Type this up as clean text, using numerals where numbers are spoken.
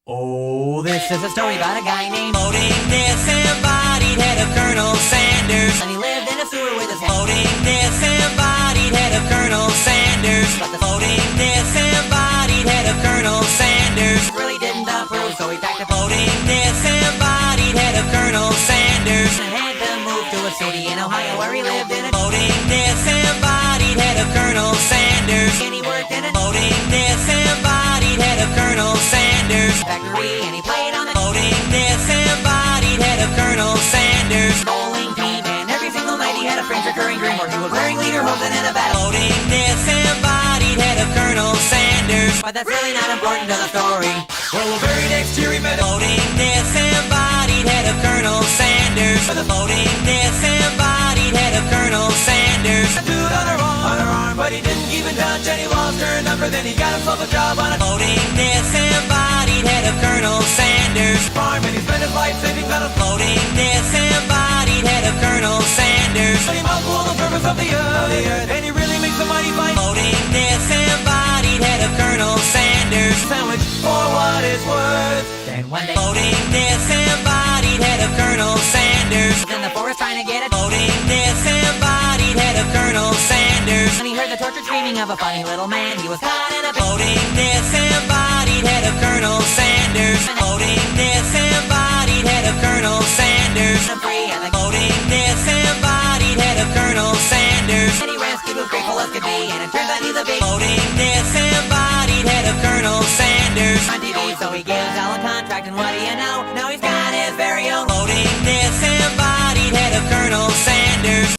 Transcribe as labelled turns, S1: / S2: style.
S1: Oh, this is a story about a guy named
S2: Floating disembodied head of Colonel Sanders.
S1: and he lived in a sewer with his
S2: Floating disembodied head of Colonel Sanders.
S1: But the
S2: Floating disembodied head of Colonel Sanders.
S1: really didn't approve, so he packed a
S2: Floating disembodied head of Colonel Sanders.
S1: and had to move to a city in Ohio where he lived in a
S2: Floating disembodied head of Colonel Sanders.
S1: and he worked in a
S2: Floating disembodied head of Colonel Sanders.
S1: factory and he played on the
S2: Floating disembodied head of Colonel Sanders.
S1: bowling team, and every single night he had a strange recurring dream where he was wearing lederhosen in a battle.
S2: Floating disembodied head of Colonel Sanders.
S1: But that's really not important to the story.
S2: Well, the very next year he met a floating disembodied head of Colonel Sanders. The floating disembodied head of Colonel Sanders. A dude on her arm, but he didn't keep in touch, and he lost her number. Then he got himself a job on a floating disembodied head of Colonel Sanders farm, and he spent his life saving on a floating disembodied head of Colonel Sanders. But he must rule the surface of the earth, and he really makes a mighty fine floating disembodied head of Colonel Sanders sandwich for what it's worth.
S1: Then one day,
S2: Floating disembodied head of Colonel Sanders.
S1: in the forest trying to get it,
S2: Floating disembodied head of Colonel Sanders.
S1: and he heard the tortured screaming of a funny little man. He was caught in a pit.
S2: Floating disembodied head of Colonel Sanders. Floating disembodied head of Colonel Sanders.
S1: I'm free and the
S2: Floating disembodied head of Colonel Sanders.
S1: and he rescued was grateful as could be, and it turns out he's a big
S2: Floating disembodied head of Colonel Sanders.
S1: on TV, so he gives Al a contract, and what do you know? Now he's got his very own
S2: Floating disembodied head of Colonel Sanders.